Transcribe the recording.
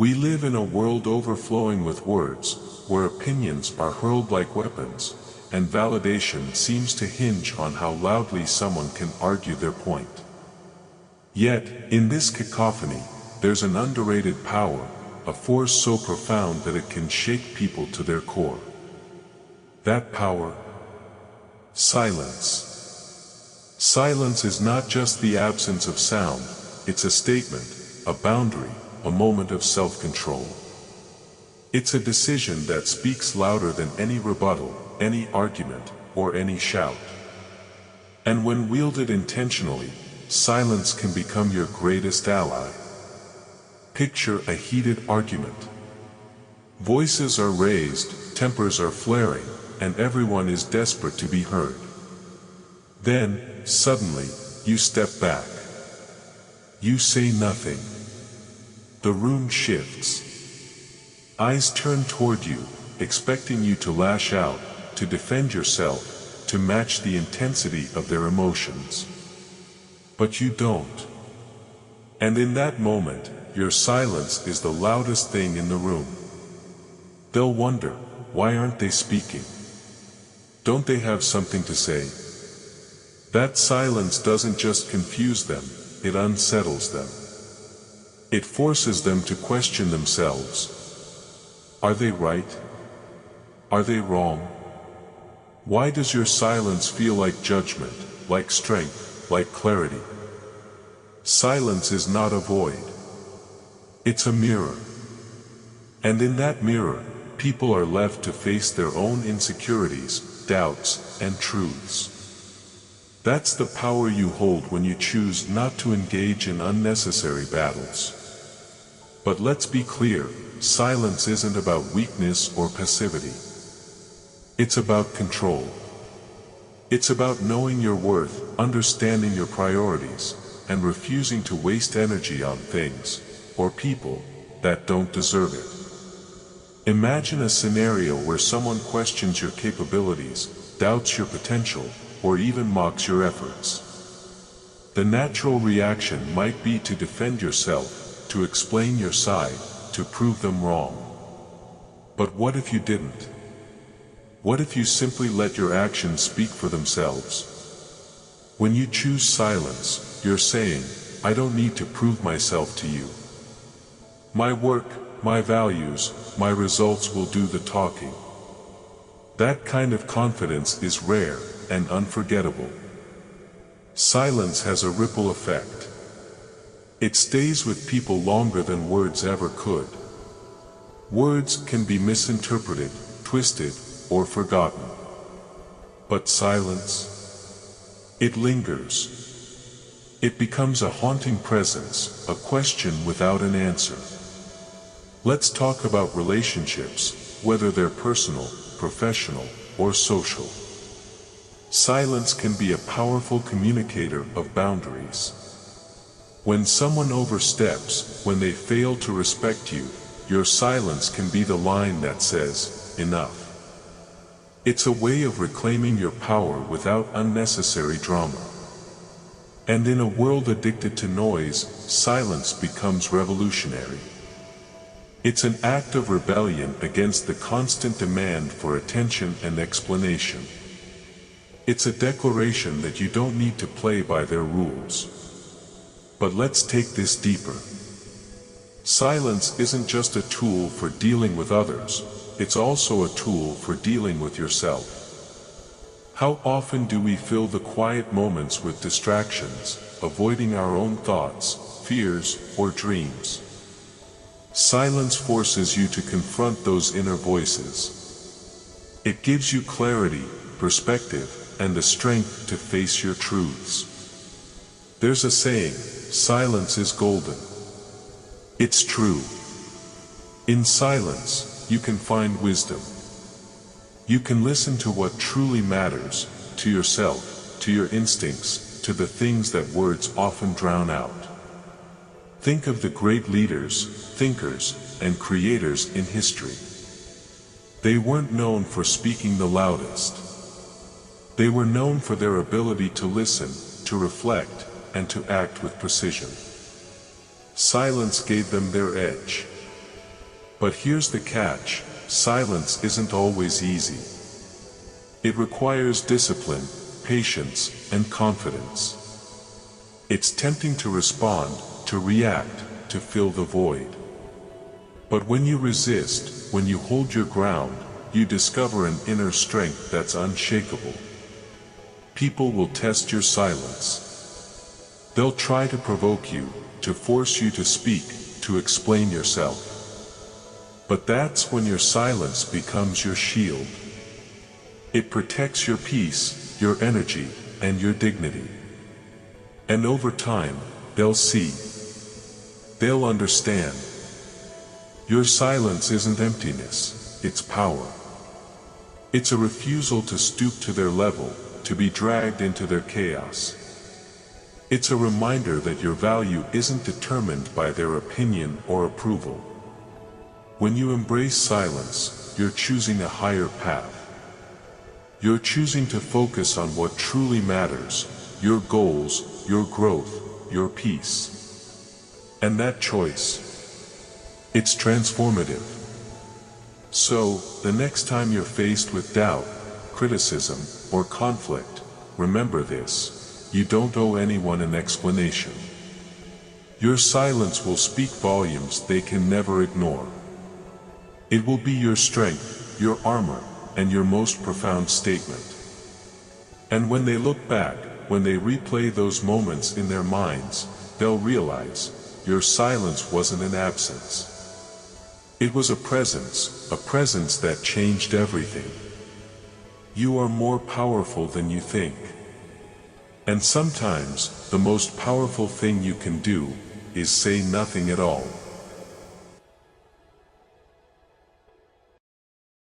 We live in a world overflowing with words, where opinions are hurled like weapons, and validation seems to hinge on how loudly someone can argue their point. Yet, in this cacophony, there's an underrated power, a force so profound that it can shake people to their core. That power? Silence. Silence is not just the absence of sound, it's a statement, a boundary, a moment of self-control. It's a decision that speaks louder than any rebuttal, any argument, or any shout. And when wielded intentionally, silence can become your greatest ally. Picture a heated argument. Voices are raised, tempers are flaring, and everyone is desperate to be heard. Then, suddenly, you step back. You say nothing. The room shifts. Eyes turn toward you, expecting you to lash out, to defend yourself, to match the intensity of their emotions. But you don't. And in that moment, your silence is the loudest thing in the room. They'll wonder, why aren't they speaking? Don't they have something to say? That silence doesn't just confuse them, it unsettles them. It forces them to question themselves. Are they right? Are they wrong? Why does your silence feel like judgment, like strength, like clarity? Silence is not a void. It's a mirror. And in that mirror, people are left to face their own insecurities, doubts, and truths. That's the power you hold when you choose not to engage in unnecessary battles. But let's be clear, silence isn't about weakness or passivity. It's about control. It's about knowing your worth, understanding your priorities, and refusing to waste energy on things, or people, that don't deserve it. Imagine a scenario where someone questions your capabilities, doubts your potential, or even mocks your efforts. The natural reaction might be to defend yourself, to explain your side, to prove them wrong. But what if you didn't? What if you simply let your actions speak for themselves? When you choose silence, you're saying, I don't need to prove myself to you. My work, my values, my results will do the talking. That kind of confidence is rare and unforgettable. Silence has a ripple effect. It stays with people longer than words ever could. Words can be misinterpreted, twisted, or forgotten. But silence? It lingers. It becomes a haunting presence, a question without an answer. Let's talk about relationships, whether they're personal, professional, or social. Silence can be a powerful communicator of boundaries. When someone oversteps, when they fail to respect you, your silence can be the line that says, enough. It's a way of reclaiming your power without unnecessary drama. And in a world addicted to noise, silence becomes revolutionary. It's an act of rebellion against the constant demand for attention and explanation. It's a declaration that you don't need to play by their rules. But let's take this deeper. Silence isn't just a tool for dealing with others, it's also a tool for dealing with yourself. How often do we fill the quiet moments with distractions, avoiding our own thoughts, fears, or dreams? Silence forces you to confront those inner voices. It gives you clarity, perspective, and the strength to face your truths. There's a saying, silence is golden. It's true. In silence, you can find wisdom. You can listen to what truly matters, to yourself, to your instincts, to the things that words often drown out. Think of the great leaders, thinkers, and creators in history. They weren't known for speaking the loudest. They were known for their ability to listen, to reflect, and to act with precision. Silence gave them their edge. But here's the catch: silence isn't always easy. It requires discipline, patience, and confidence. It's tempting to respond, to react, to fill the void. But when you resist, when you hold your ground, you discover an inner strength that's unshakable. People will test your silence. They'll try to provoke you, to force you to speak, to explain yourself. But that's when your silence becomes your shield. It protects your peace, your energy, and your dignity. And over time, they'll see. They'll understand. Your silence isn't emptiness, it's power. It's a refusal to stoop to their level, to be dragged into their chaos. It's a reminder that your value isn't determined by their opinion or approval. When you embrace silence, you're choosing a higher path. You're choosing to focus on what truly matters: your goals, your growth, your peace. And that choice, it's transformative. So, the next time you're faced with doubt, criticism, or conflict, remember this: you don't owe anyone an explanation. Your silence will speak volumes they can never ignore. It will be your strength, your armor, and your most profound statement. And when they look back, when they replay those moments in their minds, they'll realize your silence wasn't an absence. It was a presence that changed everything. You are more powerful than you think. And sometimes, the most powerful thing you can do is say nothing at all.